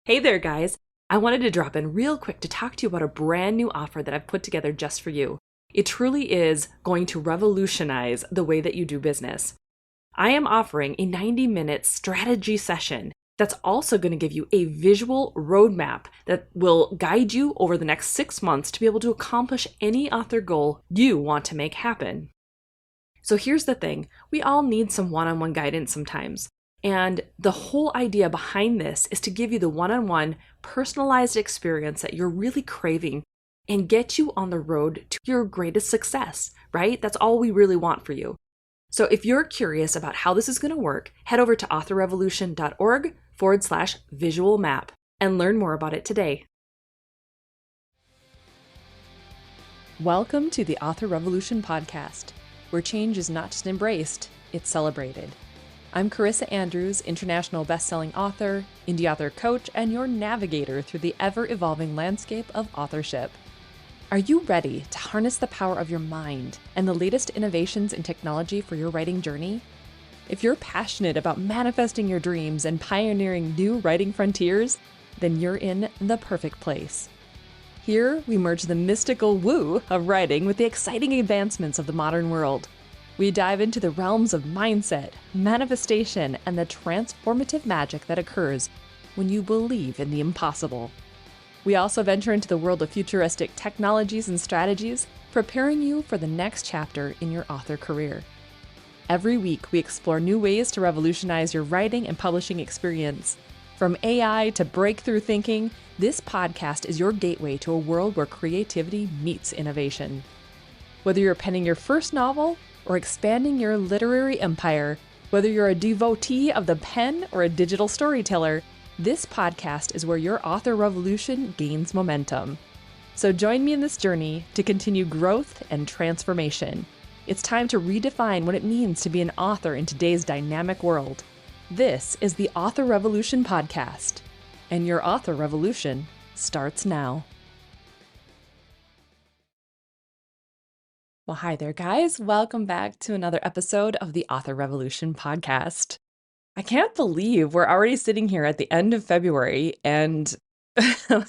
Hey there, guys. I wanted to drop in real quick to talk to you about a brand new offer that I've put together just for you. It truly is going to revolutionize the way that you do business. I am offering a 90-minute strategy session that's also going to give you a visual roadmap that will guide you over the next 6 months to be able to accomplish any author goal you want to make happen. So here's the thing, we all need some one-on-one guidance sometimes. And the whole idea behind this is to give you the one-on-one personalized experience that you're really craving and get you on the road to your greatest success, right? That's all we really want for you. So if you're curious about how this is going to work, head over to authorrevolution.org/visual map and learn more about it today. Welcome to the Author Revolution podcast, where change is not just embraced, it's celebrated. I'm Carissa Andrews, international best-selling author, indie author coach, and your navigator through the ever-evolving landscape of authorship. Are you ready to harness the power of your mind and the latest innovations in technology for your writing journey? If you're passionate about manifesting your dreams and pioneering new writing frontiers, then you're in the perfect place. Here, we merge the mystical woo of writing with the exciting advancements of the modern world. We dive into the realms of mindset, manifestation, and the transformative magic that occurs when you believe in the impossible. We also venture into the world of futuristic technologies and strategies, preparing you for the next chapter in your author career. Every week, we explore new ways to revolutionize your writing and publishing experience. From AI to breakthrough thinking, this podcast is your gateway to a world where creativity meets innovation. Whether you're penning your first novel or expanding your literary empire, whether you're a devotee of the pen or a digital storyteller, this podcast is where your author revolution gains momentum. So join me in this journey to continue growth and transformation. It's time to redefine what it means to be an author in today's dynamic world. This is the Author Revolution podcast, and your author revolution starts now. Well, hi there, guys. Welcome back to another episode of the Author Revolution podcast. I can't believe we're already sitting here at the end of February and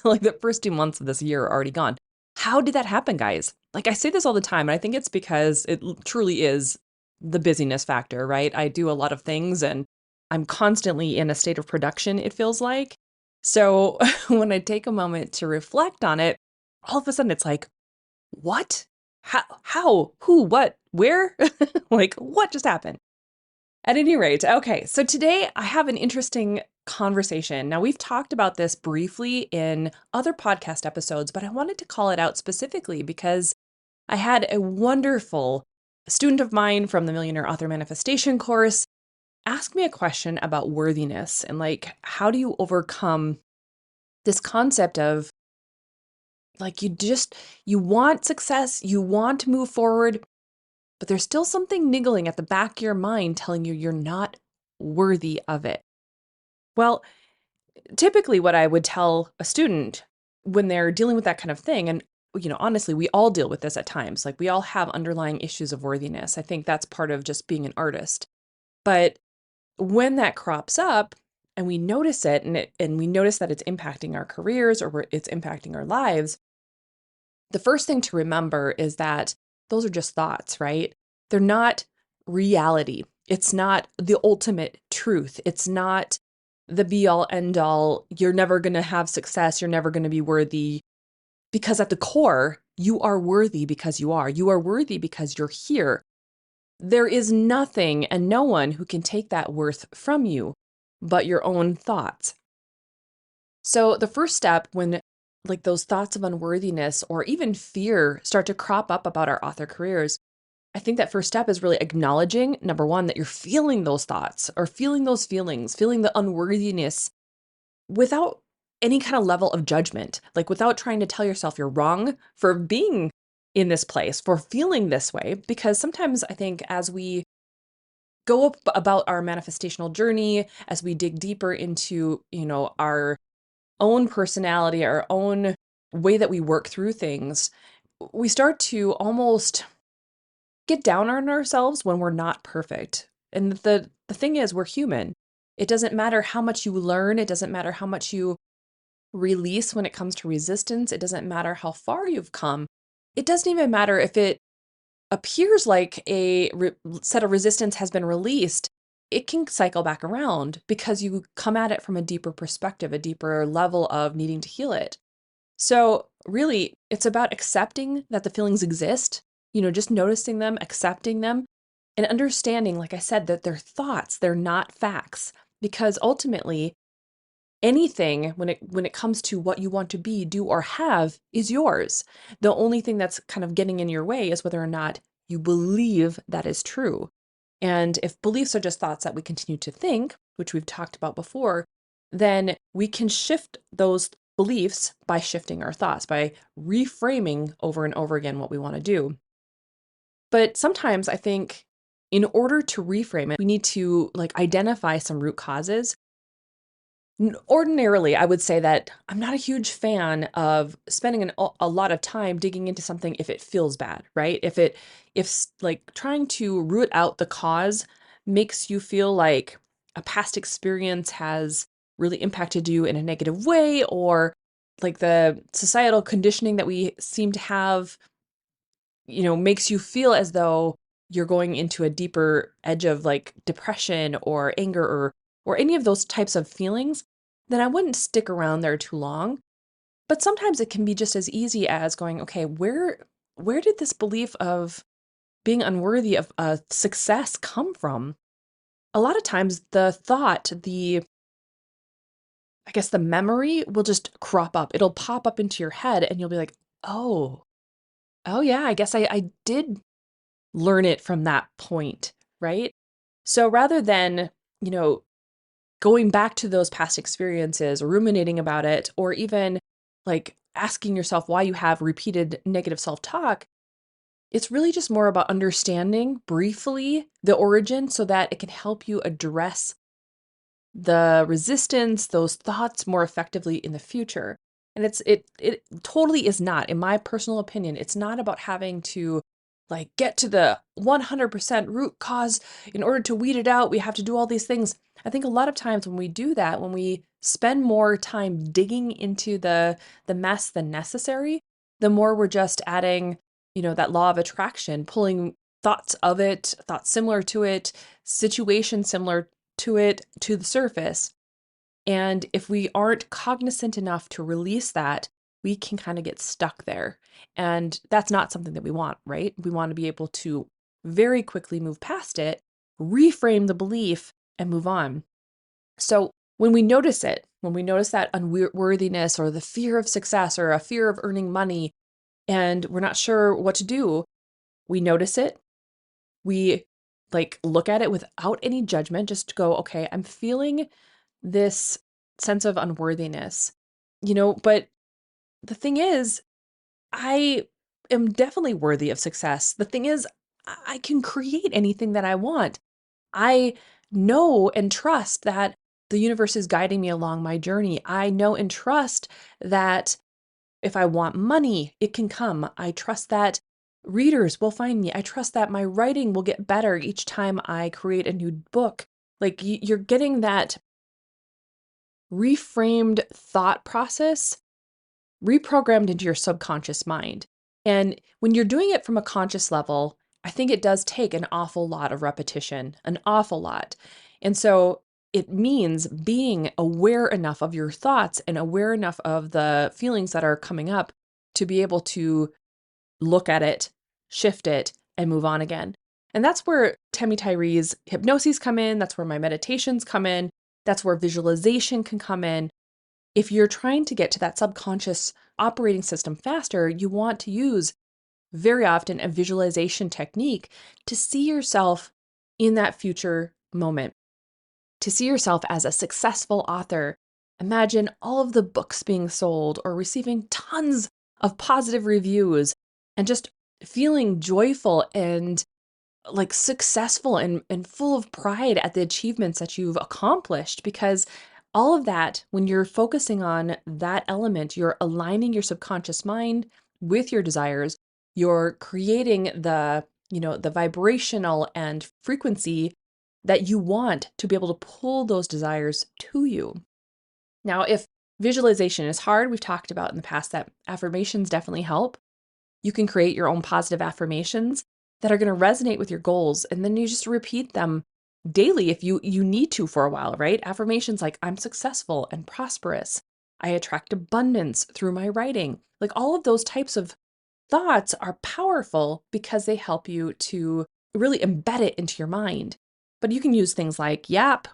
like the first 2 months of this year are already gone. How did that happen, guys? Like I say this all the time, and I think it's because it truly is the busyness factor, right? I do a lot of things and I'm constantly in a state of production, it feels like. So when I take a moment to reflect on it, all of a sudden it's like, what? How, who, what, where? Like, what just happened? At any rate, okay, so today I have an interesting conversation. Now, we've talked about this briefly in other podcast episodes, but I wanted to call it out specifically because I had a wonderful student of mine from the Millionaire Author Manifestation course ask me a question about worthiness and like, how do you overcome this concept of like you want success, you want to move forward, but there's still something niggling at the back of your mind telling you you're not worthy of it. Well, typically what I would tell a student when they're dealing with that kind of thing, and honestly, we all deal with this at times. Like we all have underlying issues of worthiness. I think that's part of just being an artist. But when that crops up and we notice it and we notice that it's impacting our careers or it's impacting our lives, the first thing to remember is that those are just thoughts, right? They're not reality. It's not the ultimate truth. It's not the be all end all. You're never going to have success. You're never going to be worthy, because at the core, you are worthy because you are. You are worthy because you're here. There is nothing and no one who can take that worth from you but your own thoughts. So the first step when like those thoughts of unworthiness or even fear start to crop up about our author careers, I think that first step is really acknowledging, number one, that you're feeling those thoughts or feeling those feelings, feeling the unworthiness without any kind of level of judgment, like without trying to tell yourself you're wrong for being in this place, for feeling this way. Because sometimes I think as we go up about our manifestational journey, as we dig deeper into, our own personality, our own way that we work through things, we start to almost get down on ourselves when we're not perfect. And the thing is, we're human. It doesn't matter how much you learn. It doesn't matter how much you release when it comes to resistance. It doesn't matter how far you've come. It doesn't even matter if it appears like a set of resistance has been released. It can cycle back around because you come at it from a deeper perspective, a deeper level of needing to heal it. So, really, it's about accepting that the feelings exist, just noticing them, accepting them, and understanding, like I said, that they're thoughts, they're not facts. Because ultimately, anything when it comes to what you want to be, do, or have is yours. The only thing that's kind of getting in your way is whether or not you believe that is true. And if beliefs are just thoughts that we continue to think, which we've talked about before, then we can shift those beliefs by shifting our thoughts, by reframing over and over again what we want to do. But sometimes I think in order to reframe it, we need to identify some root causes. Ordinarily, I would say that I'm not a huge fan of spending a lot of time digging into something if it feels bad, right? If trying to root out the cause makes you feel like a past experience has really impacted you in a negative way, or like the societal conditioning that we seem to have, makes you feel as though you're going into a deeper edge of depression or anger or any of those types of feelings, then I wouldn't stick around there too long. But sometimes it can be just as easy as going, okay, where did this belief of being unworthy of success come from? A lot of times the thought, I guess the memory will just crop up. It'll pop up into your head and you'll be like, oh yeah, I guess I did learn it from that point, right? So rather than, you know, going back to those past experiences, ruminating about it, or even asking yourself why you have repeated negative self talk, it's really just more about understanding briefly the origin so that it can help you address the resistance, those thoughts more effectively in the future. And it totally is not, in my personal opinion, it's not about having to get to the 100% root cause. In order to weed it out, we have to do all these things. I think a lot of times when we do that, when we spend more time digging into the mess than necessary, the more we're just adding, that law of attraction, pulling thoughts of it, thoughts similar to it, situations similar to it to the surface. And if we aren't cognizant enough to release that, we can kind of get stuck there. And that's not something that we want, right? We want to be able to very quickly move past it, reframe the belief, and move on. So when we notice it, when we notice that unworthiness or the fear of success or a fear of earning money, and we're not sure what to do, we notice it. We look at it without any judgment, just go, okay, I'm feeling this sense of unworthiness, but the thing is, I am definitely worthy of success. The thing is, I can create anything that I want. I know and trust that the universe is guiding me along my journey. I know and trust that if I want money, it can come. I trust that readers will find me. I trust that my writing will get better each time I create a new book. You're getting that reframed thought process reprogrammed into your subconscious mind. And when you're doing it from a conscious level, I think it does take an awful lot of repetition, an awful lot. And so it means being aware enough of your thoughts and aware enough of the feelings that are coming up to be able to look at it, shift it, and move on again. And that's where Tammy Tyree's hypnoses come in. That's where my meditations come in. That's where visualization can come in. If you're trying to get to that subconscious operating system faster, you want to use very often a visualization technique to see yourself in that future moment, to see yourself as a successful author. Imagine all of the books being sold or receiving tons of positive reviews and just feeling joyful and successful and full of pride at the achievements that you've accomplished, because all of that, when you're focusing on that element, you're aligning your subconscious mind with your desires. You're creating the vibrational and frequency that you want to be able to pull those desires to you. Now, if Visualization is hard. We've talked about in the past that affirmations definitely help. You can create your own positive affirmations that are going to resonate with your goals, and then you just repeat them daily if you need to for a while, right? Affirmations like I'm successful and prosperous. I attract abundance through my writing. Like all of those types of thoughts are powerful because they help you to really embed it into your mind. But you can use things like Yap.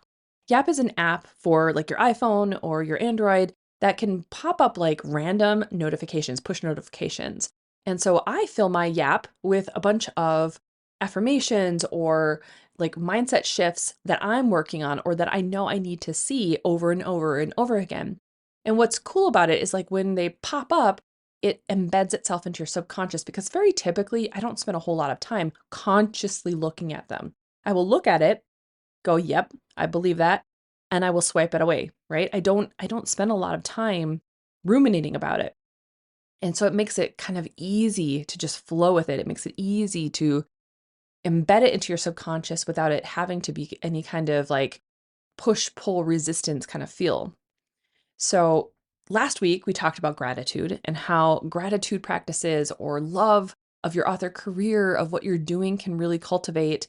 Yap is an app for like your iPhone or your Android that can pop up like random notifications, push notifications. And so I fill my Yap with a bunch of affirmations or like mindset shifts that I'm working on or that I know I need to see over and over and over again. And what's cool about it is like when they pop up, it embeds itself into your subconscious because very typically I don't spend a whole lot of time consciously looking at them. I will look at it, go, "Yep, I believe that," and I will swipe it away, right? I don't spend a lot of time ruminating about it. And so it makes it kind of easy to just flow with it. It makes it easy to embed it into your subconscious without it having to be any kind of like push pull resistance kind of feel. So, last week we talked about gratitude and how gratitude practices or love of your author career, of what you're doing, can really cultivate,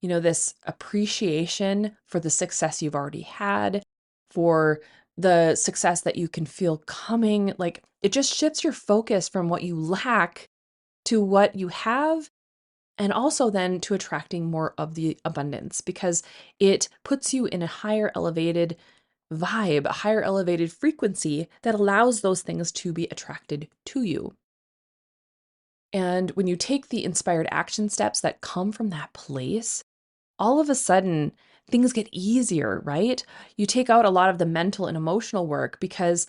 this appreciation for the success you've already had, for the success that you can feel coming. Like it just shifts your focus from what you lack to what you have, and also then to attracting more of the abundance because it puts you in a higher elevated vibe, a higher elevated frequency that allows those things to be attracted to you. And when you take the inspired action steps that come from that place, all of a sudden things get easier, right? You take out a lot of the mental and emotional work because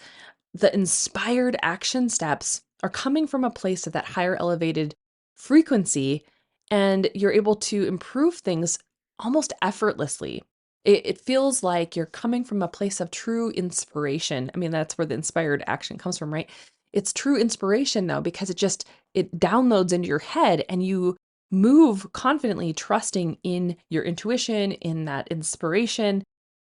the inspired action steps are coming from a place of that higher elevated frequency, and you're able to improve things almost effortlessly. It feels like you're coming from a place of true inspiration. I mean, that's where the inspired action comes from, right? It's true inspiration though, because it downloads into your head and you move confidently, trusting in your intuition, in that inspiration.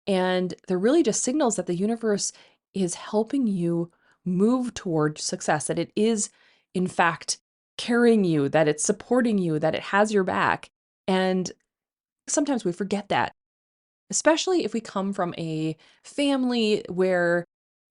And they're really just signals that the universe is helping you move toward success, that it is, in fact, carrying you, that it's supporting you, that it has your back. And sometimes we forget that, especially if we come from a family where,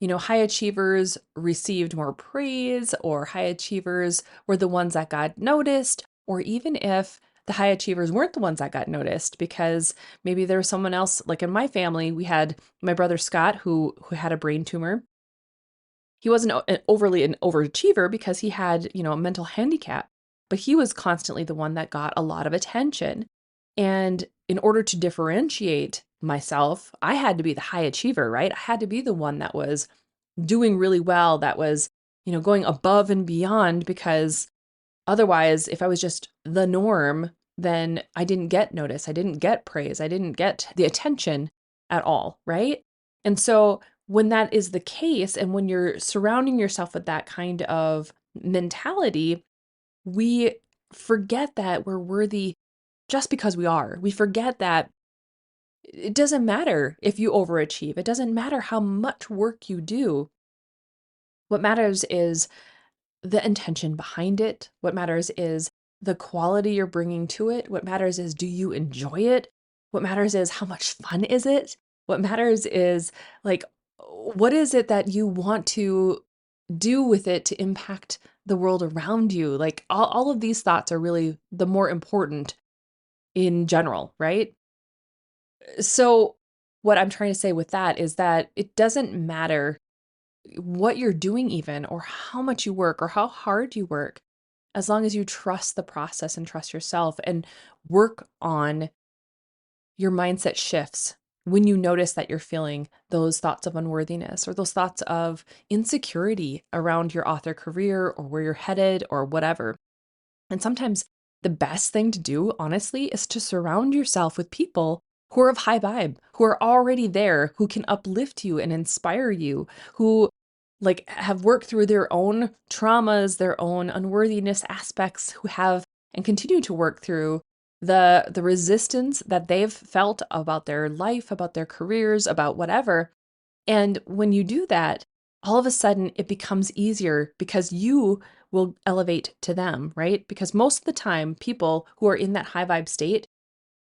high achievers received more praise, or high achievers were the ones that got noticed, or even if the high achievers weren't the ones that got noticed because maybe there was someone else. Like in my family, we had my brother Scott who had a brain tumor. He wasn't overly an overachiever because he had, a mental handicap, but he was constantly the one that got a lot of attention. And in order to differentiate myself, I had to be the high achiever, right? I had to be the one that was doing really well, that was, going above and beyond, because otherwise, if I was just the norm, then I didn't get notice. I didn't get praise. I didn't get the attention at all, right? And so when that is the case, and when you're surrounding yourself with that kind of mentality, we forget that we're worthy just because we are. We forget that it doesn't matter if you overachieve. It doesn't matter how much work you do. What matters is the intention behind it. What matters is the quality you're bringing to it. What matters is, do you enjoy it? What matters is, how much fun is it? What matters is, like, what is it that you want to do with it to impact the world around you? Like, all of these thoughts are really the more important in general, right? So, what I'm trying to say with that is that it doesn't matter what you're doing, even, or how much you work or how hard you work, as long as you trust the process and trust yourself and work on your mindset shifts when you notice that you're feeling those thoughts of unworthiness or those thoughts of insecurity around your author career or where you're headed or whatever. And sometimes the best thing to do, honestly, is to surround yourself with people who are of high vibe, who are already there, who can uplift you and inspire you, who like have worked through their own traumas, their own unworthiness aspects, who have and continue to work through the resistance that they've felt about their life, about their careers, about whatever. And when you do that, all of a sudden it becomes easier because you will elevate to them, right? Because most of the time, people who are in that high vibe state,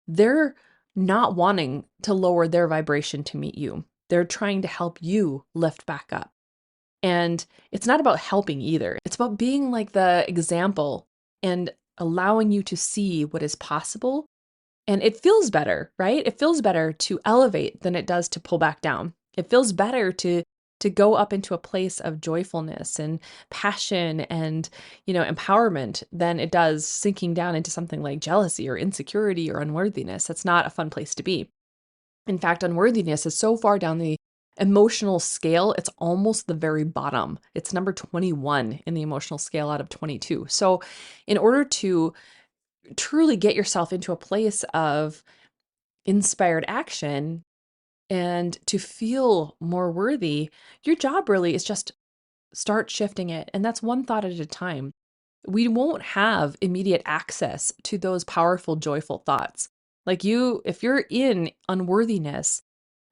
they're not wanting to lower their vibration to meet you. They're trying to help you lift back up. And it's not about helping either. It's about being like the example and allowing you to see what is possible. And it feels better, right? It feels better to elevate than it does to pull back down. It feels better to go up into a place of joyfulness and passion and, empowerment than it does sinking down into something like jealousy or insecurity or unworthiness. That's not a fun place to be. In fact, unworthiness is so far down the emotional scale, it's almost the very bottom. It's number 21 in the emotional scale out of 22. So, in order to truly get yourself into a place of inspired action and to feel more worthy, your job really is just start shifting it. And that's one thought at a time. We won't have immediate access to those powerful, joyful thoughts. Like if you're in unworthiness,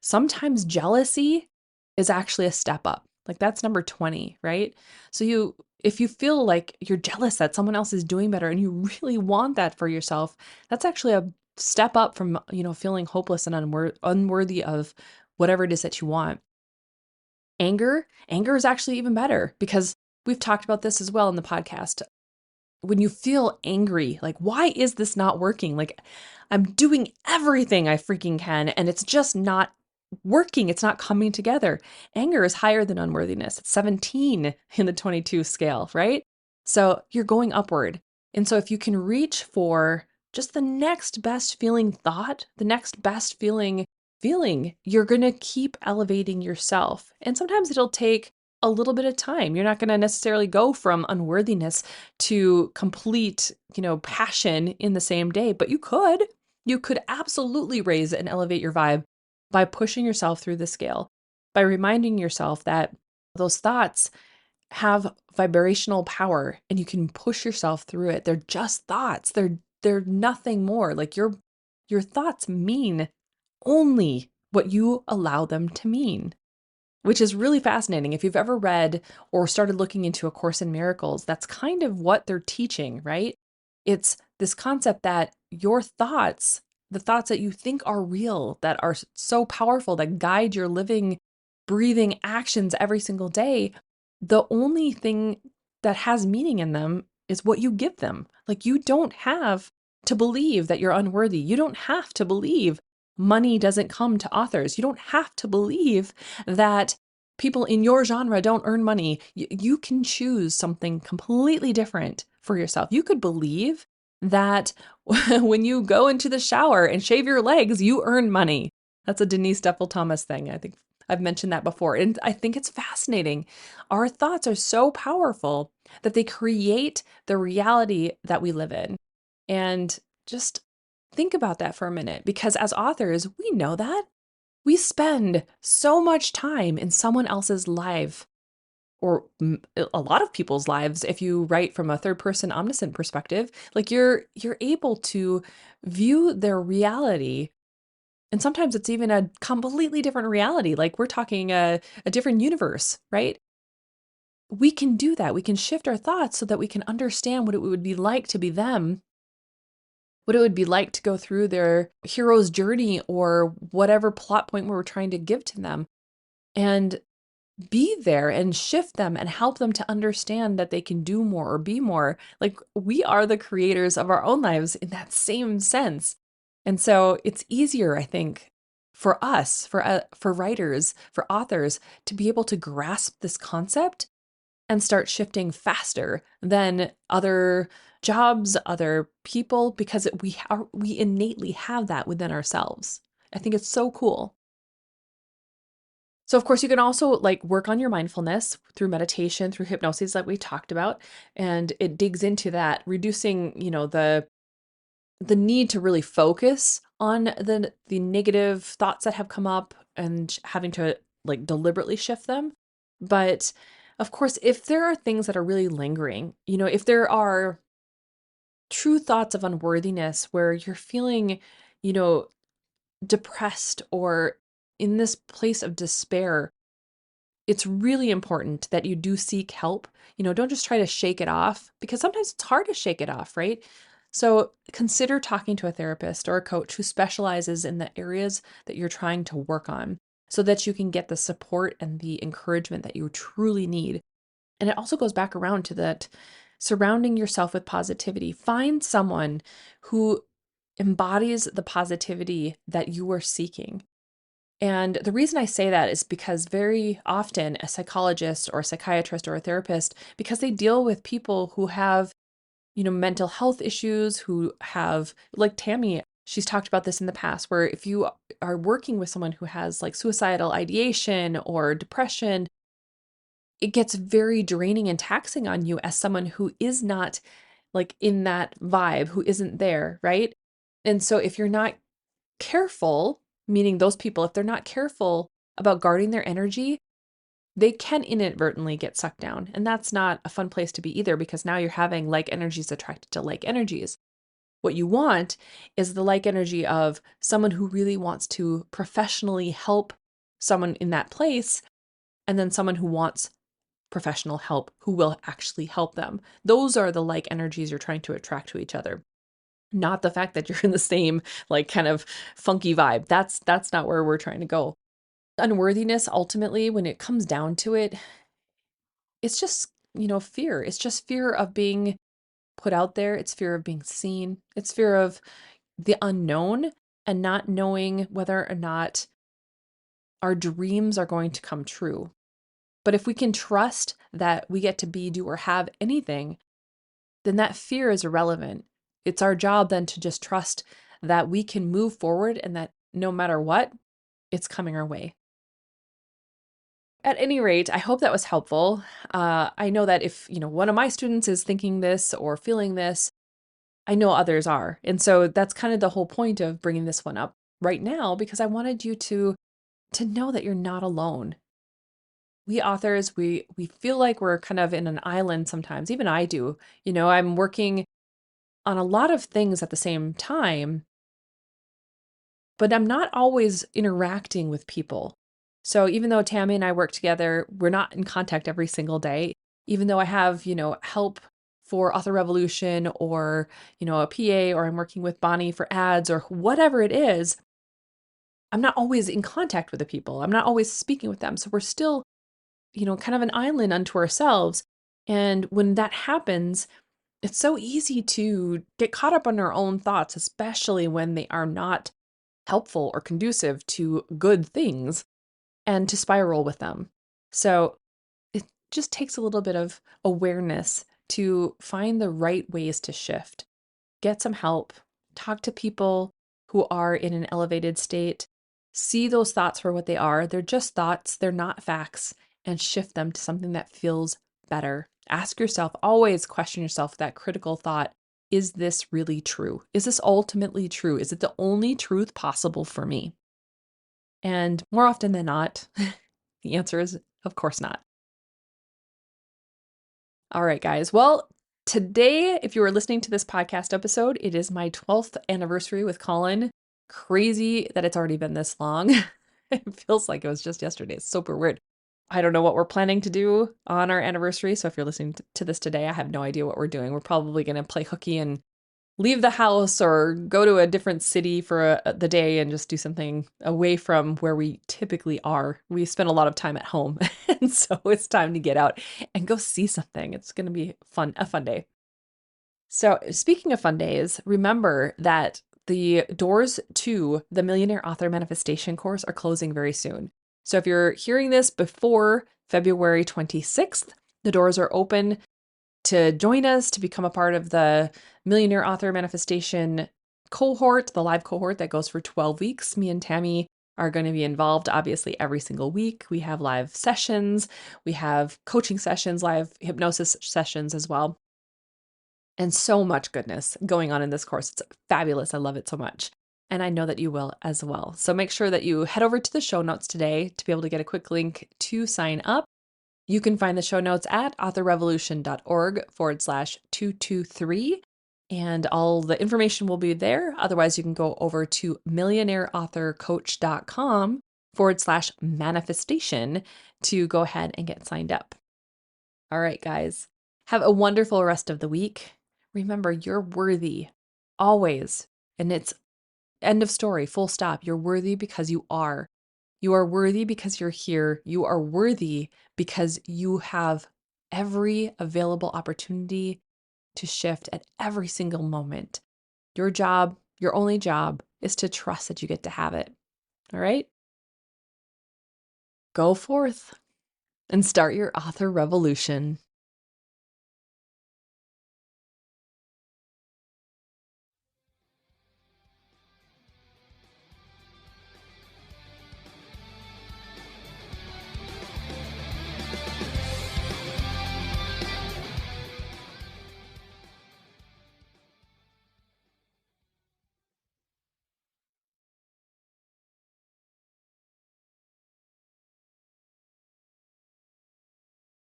sometimes jealousy is actually a step up. Like that's number 20, right? So if you feel like you're jealous that someone else is doing better and you really want that for yourself, that's actually a step up from, feeling hopeless and unworthy of whatever it is that you want. Anger is actually even better because we've talked about this as well in the podcast. When you feel angry, like, why is this not working? Like, I'm doing everything I freaking can, and it's just not working. It's not coming together. Anger is higher than unworthiness. It's 17 in the 22 scale, right? So you're going upward. And so if you can reach for just the next best feeling thought, the next best feeling, you're going to keep elevating yourself. And sometimes it'll take a little bit of time. You're not going to necessarily go from unworthiness to complete, passion in the same day, but you could. You could absolutely raise and elevate your vibe by pushing yourself through the scale, by reminding yourself that those thoughts have vibrational power and you can push yourself through it. They're just thoughts. They're nothing more. Like your thoughts mean only what you allow them to mean, which is really fascinating. If you've ever read or started looking into A Course in Miracles, that's kind of what they're teaching, right? It's this concept that your thoughts, the thoughts that you think are real, that are so powerful, that guide your living, breathing actions every single day, the only thing that has meaning in them is what you give them. Like you don't have to believe that you're unworthy. You don't have to believe money doesn't come to authors. You don't have to believe that people in your genre don't earn money. You can choose something completely different for yourself. You could believe that when you go into the shower and shave your legs, you earn money. That's a Denise Duffel Thomas thing. I think I've mentioned that before. And I think it's fascinating. Our thoughts are so powerful that they create the reality that we live in. And just think about that for a minute, because as authors, we know that. We spend so much time in someone else's life, or a lot of people's lives if you write from a third person omniscient perspective. Like you're able to view their reality, and sometimes it's even a completely different reality. Like we're talking a different universe, right? We can do that. We can shift our thoughts so that we can understand what it would be like to be them, what it would be like to go through their hero's journey or whatever plot point we were trying to give to them, and be there and shift them and help them to understand that they can do more or be more. Like we are the creators of our own lives in that same sense. And so it's easier, I think, for us, for writers, for authors to be able to grasp this concept and start shifting faster than other jobs, other people, because we innately have that within ourselves. I think it's so cool. So of course you can also like work on your mindfulness through meditation, through hypnosis like we talked about, and it digs into that, reducing, the need to really focus on the negative thoughts that have come up and having to like deliberately shift them. But of course, if there are things that are really lingering, if there are true thoughts of unworthiness where you're feeling, you know, depressed or in this place of despair, it's really important that you do seek help. Don't just try to shake it off, because sometimes it's hard to shake it off, right? So consider talking to a therapist or a coach who specializes in the areas that you're trying to work on, so that you can get the support and the encouragement that you truly need. And it also goes back around to that surrounding yourself with positivity. Find someone who embodies the positivity that you are seeking. And the reason I say that is because very often a psychologist or a psychiatrist or a therapist, because they deal with people who have, mental health issues, who have, like Tammy, she's talked about this in the past, where if you are working with someone who has like suicidal ideation or depression, it gets very draining and taxing on you as someone who is not like in that vibe, who isn't there, right? And so if you're not careful, meaning those people, if they're not careful about guarding their energy, they can inadvertently get sucked down. And that's not a fun place to be either, because now you're having like energies attracted to like energies. What you want is the like energy of someone who really wants to professionally help someone in that place, and then someone who wants professional help who will actually help them. Those are the like energies you're trying to attract to each other. Not the fact that you're in the same like kind of funky vibe. That's not where we're trying to go. Unworthiness, ultimately, when it comes down to it, it's just, fear. It's just fear of being put out there. It's fear of being seen. It's fear of the unknown and not knowing whether or not our dreams are going to come true. But if we can trust that we get to be, do, or have anything, then that fear is irrelevant. It's our job then to just trust that we can move forward and that no matter what, it's coming our way. At any rate, I hope that was helpful. I know that if, one of my students is thinking this or feeling this, I know others are. And so that's kind of the whole point of bringing this one up right now, because I wanted you to know that you're not alone. We authors, we feel like we're kind of in an island sometimes. Even I do. I'm working on a lot of things at the same time, but I'm not always interacting with people. So even though Tammy and I work together, we're not in contact every single day. Even though I have, help for Author Revolution, or, a PA, or I'm working with Bonnie for ads, or whatever it is, I'm not always in contact with the people. I'm not always speaking with them. So we're still, kind of an island unto ourselves. And when that happens, it's so easy to get caught up on our own thoughts, especially when they are not helpful or conducive to good things, and to spiral with them. So it just takes a little bit of awareness to find the right ways to shift. Get some help, talk to people who are in an elevated state, see those thoughts for what they are. They're just thoughts, they're not facts, and shift them to something that feels better. Ask yourself, always question yourself that critical thought: is this really true? Is this ultimately true? Is it the only truth possible for me? And more often than not, the answer is, of course not. All right, guys. Well, today, if you are listening to this podcast episode, it is my 12th anniversary with Colin. Crazy that it's already been this long. It feels like it was just yesterday. It's super weird. I don't know what we're planning to do on our anniversary. So if you're listening to this today, I have no idea what we're doing. We're probably going to play hooky and leave the house, or go to a different city for the day and just do something away from where we typically are. We spend a lot of time at home, and so it's time to get out and go see something. It's going to be a fun day. So speaking of fun days, remember that the doors to the Millionaire Author Manifestation course are closing very soon. So if you're hearing this before February 26th, the doors are open to join us, to become a part of the Millionaire Author Manifestation cohort, the live cohort that goes for 12 weeks. Me and Tammy are going to be involved, obviously, every single week. We have live sessions, we have coaching sessions, live hypnosis sessions as well. And so much goodness going on in this course. It's fabulous. I love it so much. And I know that you will as well. So make sure that you head over to the show notes today to be able to get a quick link to sign up. You can find the show notes at authorrevolution.org/223, and all the information will be there. Otherwise, you can go over to millionaireauthorcoach.com /manifestation to go ahead and get signed up. All right, guys, have a wonderful rest of the week. Remember, you're worthy always. And it's end of story, full stop. You're worthy because you are. You are worthy because you're here. You are worthy because you have every available opportunity to shift at every single moment. Your job, your only job, is to trust that you get to have it. All right? Go forth and start your author revolution.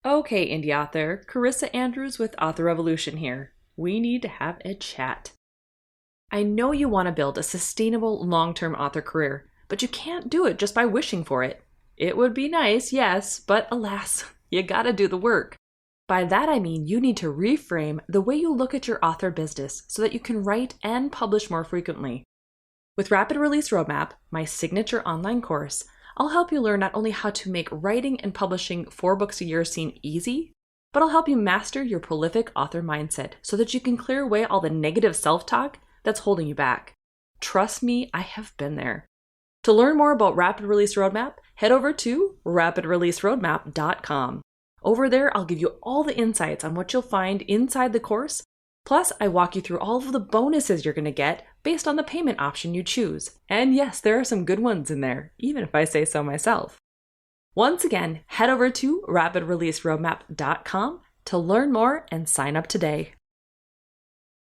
Okay, indie author, Carissa Andrews with Author Revolution here. We need to have a chat. I know you want to build a sustainable long-term author career, but you can't do it just by wishing for it. It would be nice, yes, but alas, you gotta do the work. By that I mean you need to reframe the way you look at your author business so that you can write and publish more frequently. With Rapid Release Roadmap, my signature online course, I'll help you learn not only how to make writing and publishing 4 books a year seem easy, but I'll help you master your prolific author mindset so that you can clear away all the negative self-talk that's holding you back. Trust me, I have been there. To learn more about Rapid Release Roadmap, head over to rapidreleaseroadmap.com. Over there, I'll give you all the insights on what you'll find inside the course. Plus, I walk you through all of the bonuses you're going to get based on the payment option you choose. And yes, there are some good ones in there, even if I say so myself. Once again, head over to rapidreleaseroadmap.com to learn more and sign up today.